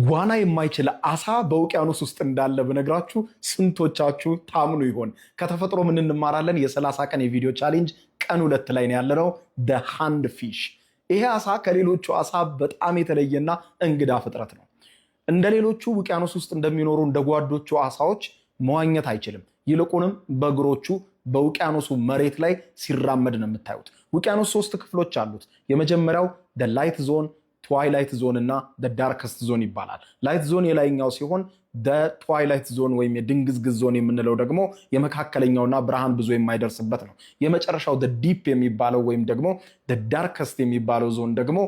ዋና የማይችል አሳ በውቅያኖስ ውስጥ እንዳለ ብነግራችሁ ስንቶቻችሁ ታምኑ ይሆን? ከተፈጥሮ ምን እንማራለን? የ30 ቀን የቪዲዮ ቻሌንጅ ቀን 2 ላይ ነው ያለነው። the hand fish ይሄ አሳ ከሌሎቹ አሳ በጣም የተለየና እንግዳ ፍጥረት ነው። እንደሌሎቹ ውቅያኖስ ውስጥ እንደሚኖሩ እንደ ጓዶቹ አሳዎች መዋኘት አይችልም። ይልቁንም በእግሮቹ በውቅያኖሱ መሬት ላይ ሲራመድ ነው የምታዩት። ውቅያኖስ 3 ክፍሎች አሉት። የመጀመሪያው the light zone ትዋይላይት ዞን እና ዳርክስት ዞን ይባላል። ላይት ዞን የላይኛው ሲሆን ትዋይላይት ዞን ወይም የድንግዝግዝ ዞን የምንለው ደግሞ የመካከለኛውና ብርሃን ብዙ የማይደርስበት ነው። የመጨረሻው ዲፕ የሚባለው ወይም ደግሞ ዳርክስት የሚባለው ዞን ደግሞ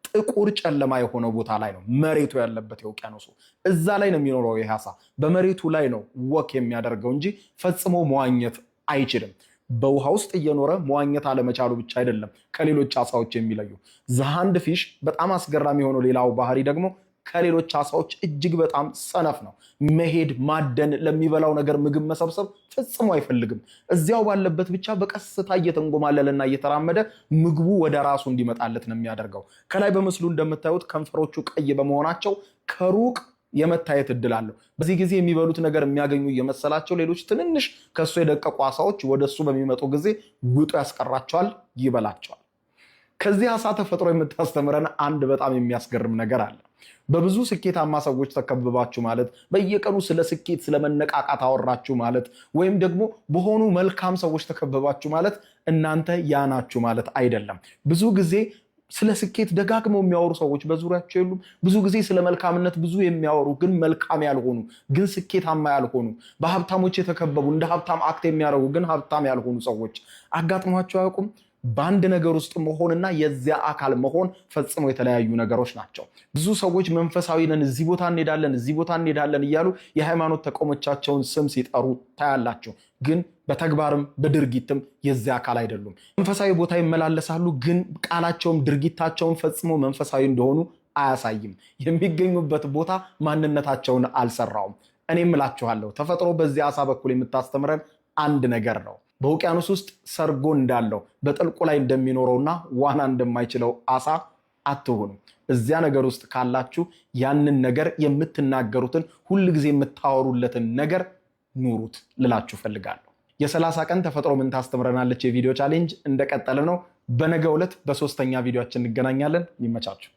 ጥቁር ጨለማ የሆነው ቦታ ላይ ነው መሬቱ ያለበት የውቅያኖሱ። እዛ ላይ ነው የሚኖረው ይህ አሳ። በመሬቱ ላይ ነው ወክ የሚያደርገው እንጂ ፈጽሞ መዋኘት አይችልም። በውሃ ውስጥ እየኖረ መዋኘት አለመቻሉ ብቻ አይደለም ከሌሎች አሳዎች የሚለዩ። ዘሃንድ ፊሽ በጣም አስገራሚ የሆነው ሌላው ባህሪ ደግሞ ከሌሎች አሳዎች እጅግ በጣም ሰነፍ ነው። መሄድ፣ ማደን፣ ለሚበላው ነገር ምግብ መሰብሰብ ፈጽሞ አይፈልግም። እዚያው ባለበት ብቻ በቀስታ እየተንጎማለለና እየተራመደ ምግቡ ወደ ራሱ እንዲመጣለት ነው የሚያደርገው። ከላይ በምስሉ እንደምታዩት ከንፈሮቹ ቀይ በመሆናቸው ከሩቅ የመታየት እድል አለው። በዚህ ጊዜ የሚበሉት ነገር የሚያገኙ እየመሰላቸው ሌሎች ትንንሽ ከሱ የደቀቁ አሳዎች ወደሱ በሚመጡ ጊዜ ውጡ ያስቀራቸዋል፣ ይበላቸዋል። ከዚህ አሳ ተፈጥሮ የምታስተምረን አንድ በጣም የሚያስገርም ነገር አለ። በብዙ ስኬታማ ሰዎች ተከብባችሁ ማለት፣ በየቀኑ ስለ ስኬት ስለ መነቃቃት አወራችሁ ማለት፣ ወይም ደግሞ በሆኑ መልካም ሰዎች ተከብባችሁ ማለት እናንተ ያ ናችሁ ማለት አይደለም። ብዙ ጊዜ ስለ ስኬት ደጋግመው የሚያወሩ ሰዎች በዙሪያቸው የሉም? ብዙ ጊዜ ስለ መልካምነት ብዙ የሚያወሩ ግን መልካም ያልሆኑ ግን ስኬታማ ያልሆኑ፣ በሀብታሞች የተከበቡ እንደ ሀብታም አክት የሚያደርጉ ግን ሀብታም ያልሆኑ ሰዎች አጋጥሟቸው አያውቁም? በአንድ ነገር ውስጥ መሆንና የዚያ አካል መሆን ፈጽሞ የተለያዩ ነገሮች ናቸው። ብዙ ሰዎች መንፈሳዊ ነን፣ እዚህ ቦታ እንሄዳለን፣ እዚህ ቦታ እንሄዳለን እያሉ የሃይማኖት ተቋሞቻቸውን ስም ሲጠሩ ታያላችሁ። ግን በተግባርም በድርጊትም የዚያ አካል አይደሉም። መንፈሳዊ ቦታ ይመላለሳሉ፣ ግን ቃላቸውም ድርጊታቸውን ፈጽሞ መንፈሳዊ እንደሆኑ አያሳይም። የሚገኙበት ቦታ ማንነታቸውን አልሰራውም። እኔም እላችኋለሁ ተፈጥሮ በዚህ አሳ በኩል የምታስተምረን አንድ ነገር ነው። በውቅያኖስ ውስጥ ሰርጎ እንዳለው በጥልቁ ላይ እንደሚኖረውና ዋና እንደማይችለው አሳ አትሆኑ። እዚያ ነገር ውስጥ ካላችሁ ያንን ነገር የምትናገሩትን ሁል ጊዜ የምታወሩለትን ነገር ኑሩት ልላችሁ ፈልጋለሁ። የ30 ቀን ተፈጥሮ ምን ታስተምረናለች የቪዲዮ ቻሌንጅ እንደቀጠለ ነው። በነገው ዕለት በ3ኛ ቪዲዮአችን እንገናኛለን። ይመቻችሁ።